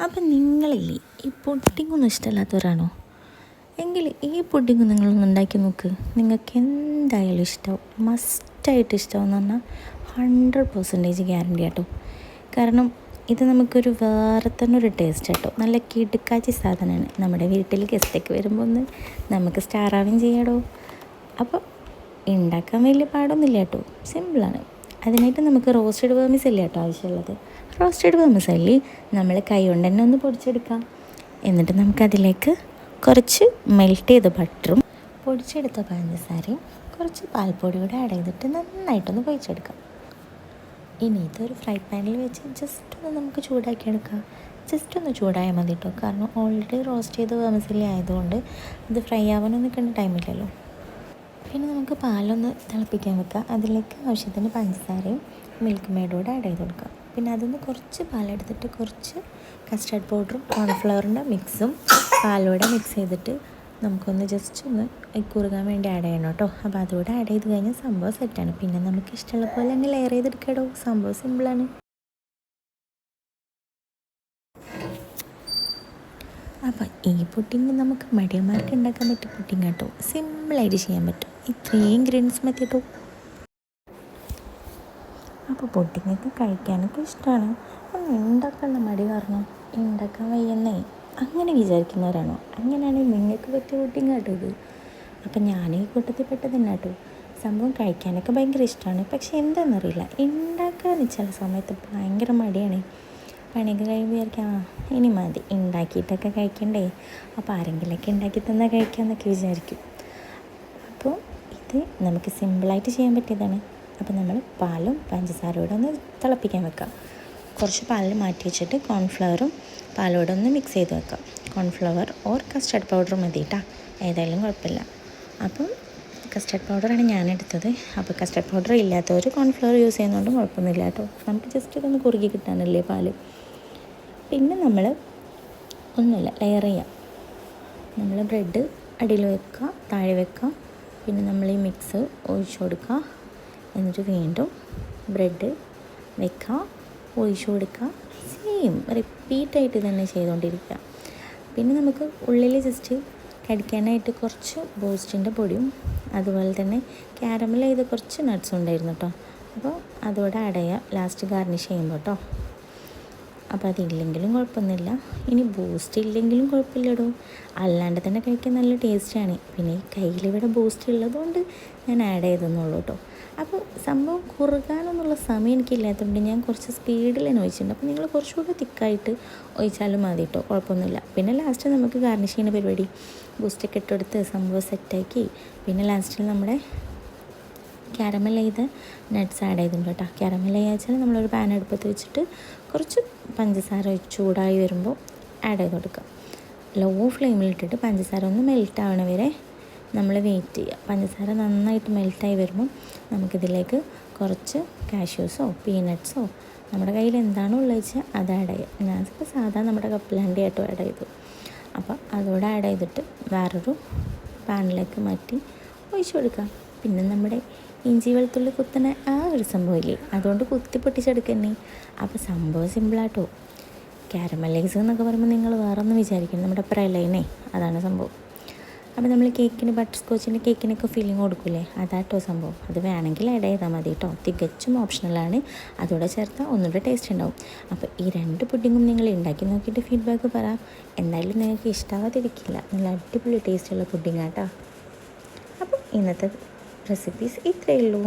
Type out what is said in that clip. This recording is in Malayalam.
അപ്പം നിങ്ങളില്ലേ ഈ പുഡിങ്ങൊന്നും ഇഷ്ടമല്ലാത്തവരാണോ? എങ്കിൽ ഈ പുഡിങ് നിങ്ങളൊന്ന് ഉണ്ടാക്കി നോക്ക്. നിങ്ങൾക്ക് എന്തായാലും ഇഷ്ടമാവും, മസ്റ്റായിട്ട് ഇഷ്ടമാവെന്ന് പറഞ്ഞാൽ 100% ഗ്യാരണ്ടി കേട്ടോ. കാരണം ഇത് നമുക്കൊരു വേറെ തന്നെ ഒരു ടേസ്റ്റ് കേട്ടോ. നല്ല കിടുക്കാച്ചി സാധനമാണ്. നമ്മുടെ വീട്ടിൽ ഗസ്റ്റൊക്കെ വരുമ്പോൾ ഒന്ന് നമുക്ക് സ്റ്റാറാവുകയും ചെയ്യാടോ. അപ്പോൾ ഉണ്ടാക്കാൻ വലിയ പാടൊന്നുമില്ല കേട്ടോ, സിമ്പിളാണ്. അതിനായിട്ട് നമുക്ക് റോസ്റ്റഡ് വേർമിസെല്ലി കേട്ടോ ആവശ്യമുള്ളത്. റോസ്റ്റഡ് വേർമിസെല്ലി നമ്മൾ കൈ കൊണ്ട് തന്നെ ഒന്ന് പൊടിച്ചെടുക്കാം. എന്നിട്ട് നമുക്കതിലേക്ക് കുറച്ച് മെൽറ്റ് ചെയ്ത ബട്ടറും പൊടിച്ചെടുത്ത പഞ്ചസാരയും കുറച്ച് പാൽപ്പൊടി കൂടെ ആഡ് ചെയ്തിട്ട് നന്നായിട്ടൊന്ന് പൊരിച്ചെടുക്കാം. ഇനി ഇതൊരു ഫ്രൈ പാനിൽ വെച്ച് ജസ്റ്റ് ഒന്ന് നമുക്ക് ചൂടാക്കിയെടുക്കാം. ജസ്റ്റ് ഒന്ന് ചൂടായാൽ മതി കേട്ടോ. കാരണം ഓൾറെഡി റോസ്റ്റ് ചെയ്ത വേർമിസെല്ലി ആയതുകൊണ്ട് ഇത് ഫ്രൈ ആവാനൊന്നും നിൽക്കേണ്ട ടൈമില്ലല്ലോ. പിന്നെ നമുക്ക് പാലൊന്ന് തിളപ്പിക്കാൻ വെക്കാം. അതിലേക്ക് ആവശ്യത്തിന് പഞ്ചസാരയും മിൽക്ക് മെയ്ഡോടെ ആഡ് ചെയ്ത് കൊടുക്കാം. പിന്നെ അതൊന്ന് കുറച്ച് പാലെടുത്തിട്ട് കുറച്ച് കസ്റ്റർഡ് പൗഡറും കോൺഫ്ലവറിൻ്റെ മിക്സും പാലോടെ മിക്സ് ചെയ്തിട്ട് നമുക്കൊന്ന് ജസ്റ്റ് ഒന്ന് കുറുകാൻ വേണ്ടി ആഡ് ചെയ്യണം കേട്ടോ. അപ്പോൾ അതുകൂടെ ആഡ് ചെയ്ത് കഴിഞ്ഞാൽ സംഭവം സെറ്റാണ്. പിന്നെ നമുക്ക് ഇഷ്ടമുള്ള പോലെ അങ്ങ് ലെയർ ചെയ്തെടുക്കാടോ. സംഭവം സിമ്പിളാണ്. അപ്പം ഈ പുഡിങ് നമുക്ക് മടിയന്മാർക്ക് ഉണ്ടാക്കാൻ പറ്റിയ പുഡിങ് കേട്ടോ. സിമ്പിളായിട്ട് ചെയ്യാൻ പറ്റും. ഇത്രയും ഇൻഗ്രീഡിയൻസ് മതി കേട്ടോ. അപ്പോൾ പുഡിങ്ങൊക്കെ കഴിക്കാനൊക്കെ ഇഷ്ടമാണ്. ഒന്നും ഉണ്ടാക്കാനുള്ള മടി കാരണം ഉണ്ടാക്കാൻ വയ്യെന്നേ അങ്ങനെ വിചാരിക്കുന്നവരാണോ? അങ്ങനെയാണെങ്കിൽ നിങ്ങൾക്ക് പറ്റിയ പുഡിങ് കേട്ടോ ഇത്. അപ്പം ഞാൻ ഈ കൂട്ടത്തിൽ പെട്ടത് തന്നെ കേട്ടോ. സംഭവം കഴിക്കാനൊക്കെ ഭയങ്കര ഇഷ്ടമാണ്. പക്ഷെ എന്താണെന്നറിയില്ല, ഉണ്ടാക്കാൻ ചില സമയത്ത് ഭയങ്കര മടിയാണ്. പണിയൊക്കെ കഴിയുമ്പോൾ വിചാരിക്കാം ഇനി മതി, ഉണ്ടാക്കിയിട്ടൊക്കെ കഴിക്കണ്ടേ, അപ്പോൾ ആരെങ്കിലുമൊക്കെ ഉണ്ടാക്കി തന്നാൽ കഴിക്കാമെന്നൊക്കെ വിചാരിക്കും. അപ്പോൾ ഇത് നമുക്ക് സിമ്പിളായിട്ട് ചെയ്യാൻ പറ്റിയതാണ്. അപ്പോൾ നമ്മൾ പാലും പഞ്ചസാരയോടെ ഒന്ന് തിളപ്പിക്കാൻ വെക്കാം. കുറച്ച് പാലിൽ മാറ്റി വെച്ചിട്ട് കോൺഫ്ലവറും പാലോടെ ഒന്ന് മിക്സ് ചെയ്ത് വെക്കാം. കോൺഫ്ലവർ ഓർ കസ്റ്റർഡ് പൗഡർ മതി കേട്ടോ, ഏതായാലും കുഴപ്പമില്ല. അപ്പം കസ്റ്റർഡ് പൗഡറാണ് ഞാനെടുത്തത്. അപ്പോൾ കസ്റ്റർഡ് പൗഡർ ഇല്ലാത്തവർ കോൺഫ്ലവർ യൂസ് ചെയ്യുന്നതുകൊണ്ടും കുഴപ്പമൊന്നുമില്ല കേട്ടോ. നമുക്ക് ജസ്റ്റ് ഇതൊന്ന് കുറുകി കിട്ടാനല്ലേ പാല്. പിന്നെ നമ്മൾ ഒന്നുമില്ല, ലെയർ ചെയ്യാം. നമ്മൾ ബ്രെഡ് അടിയിൽ വെക്കുക, താഴെ വെക്കുക. പിന്നെ നമ്മൾ ഈ മിക്സ് ഒഴിച്ചു കൊടുക്കുക. എന്നിട്ട് വീണ്ടും ബ്രെഡ് വെക്കുക, ഒഴിച്ചു കൊടുക്കുക. സെയിം റിപ്പീറ്റായിട്ട് തന്നെ ചെയ്തുകൊണ്ടിരിക്കുക. പിന്നെ നമുക്ക് ഉള്ളിൽ ജസ്റ്റ് കടിക്കാനായിട്ട് കുറച്ച് ബൂസ്റ്റിൻ്റെ പൊടിയും അതുപോലെ തന്നെ ക്യാരമൽ ചെയ്ത് കുറച്ച് നട്ട്സും ഉണ്ടായിരുന്നു കേട്ടോ. അപ്പോൾ അതോടെ ആഡ് ചെയ്യാം ലാസ്റ്റ് ഗാർണിഷ് ചെയ്യുമ്പോൾ കേട്ടോ. അപ്പോൾ അതില്ലെങ്കിലും കുഴപ്പമൊന്നുമില്ല. ഇനി ബൂസ്റ്റ് ഇല്ലെങ്കിലും കുഴപ്പമില്ലടോ, അല്ലാണ്ട് തന്നെ കഴിക്കാൻ നല്ല ടേസ്റ്റാണ്. പിന്നെ ഈ കയ്യിലിവിടെ ബൂസ്റ്റ് ഉള്ളതുകൊണ്ട് ഞാൻ ആഡ് ചെയ്തെന്നുള്ളൂ കേട്ടോ. അപ്പോൾ സംഭവം കുറുകാനൊന്നുള്ള സമയം എനിക്കില്ലാത്തതുകൊണ്ട് ഞാൻ കുറച്ച് സ്പീഡിൽ തന്നെ ഒഴിച്ചിട്ടുണ്ട്. അപ്പോൾ നിങ്ങൾ കുറച്ചുകൂടെ തിക്കായിട്ട് ഒഴിച്ചാലും മതി കേട്ടോ, കുഴപ്പമൊന്നുമില്ല. പിന്നെ ലാസ്റ്റ് നമുക്ക് ഗാർണിഷ് ചെയ്യുന്ന പരിപാടി ബൂസ്റ്റൊക്കെ ഇട്ടെടുത്ത് സംഭവം സെറ്റാക്കി പിന്നെ ലാസ്റ്റിൽ നമ്മുടെ ക്യാരമൽ ചെയ്ത് നട്ട്സ് ആഡ് ചെയ്തിട്ടുണ്ട് കേട്ടോ. ക്യാരമൽ വെച്ചാൽ നമ്മളൊരു പാൻ അടുപ്പത്ത് വെച്ചിട്ട് കുറച്ച് പഞ്ചസാര ചൂടായി വരുമ്പോൾ ആഡ് ചെയ്ത് കൊടുക്കുക. ലോ ഫ്ലെയിമിലിട്ടിട്ട് പഞ്ചസാര ഒന്ന് മെൽറ്റ് ആവണ വരെ നമ്മൾ വെയിറ്റ് ചെയ്യുക. പഞ്ചസാര നന്നായിട്ട് മെൽറ്റായി വരുമ്പോൾ നമുക്കിതിലേക്ക് കുറച്ച് കാഷ്യൂസോ പീനട്ട്സോ നമ്മുടെ കയ്യിൽ എന്താണോ ഉള്ളത് വെച്ചാൽ അത് ആഡ് ചെയ്യുക. ഞാനിപ്പോൾ സാധാരണ നമ്മുടെ കപ്പലണ്ടി ആയിട്ടും ആഡ് ചെയ്തു. അപ്പോൾ അതോടെ ആഡ് ചെയ്തിട്ട് വേറൊരു പാനിലേക്ക് മാറ്റി ഒഴിച്ചു കൊടുക്കുക. പിന്നെ നമ്മുടെ ഇഞ്ചി വെളുത്തുള്ളി കുത്തുന്ന ആ ഒരു സംഭവമില്ലേ, അതുകൊണ്ട് കുത്തി പൊട്ടിച്ചെടുക്കുന്നേ. അപ്പോൾ സംഭവം സിമ്പിളാട്ടോ. ക്യാരമലൈസ് എന്നൊക്കെ പറയുമ്പോൾ നിങ്ങൾ വേറെ ഒന്നും വിചാരിക്കണം, നമ്മുടെ പ്രലയനേ അതാണ് സംഭവം. അപ്പോൾ നമ്മൾ കേക്കിന് ബട്ടർ സ്കോച്ചിൻ്റെ കേക്കിനൊക്കെ ഫില്ലിങ് കൊടുക്കില്ലേ, അതാട്ടോ സംഭവം. അത് വേണമെങ്കിൽ ആഡ് ചെയ്താൽ മതി കേട്ടോ, തികച്ചും ഓപ്ഷണലാണ്. അതോടെ ചേർത്താൽ ഒന്നുകൂടെ ടേസ്റ്റ് ഉണ്ടാവും. അപ്പോൾ ഈ 2 പുഡിങ്ങും നിങ്ങൾ ഉണ്ടാക്കി നോക്കിയിട്ട് ഫീഡ്ബാക്ക് പറ. എന്തായാലും നിങ്ങൾക്ക് ഇഷ്ടാവാതിരിക്കില്ല, നല്ല അടിപൊളി ടേസ്റ്റുള്ള പുഡിങ്ങാട്ടോ. അപ്പോൾ ഇന്നത്തെ റെസിപ്പീസ് ഇത്രയേ ഉള്ളൂ.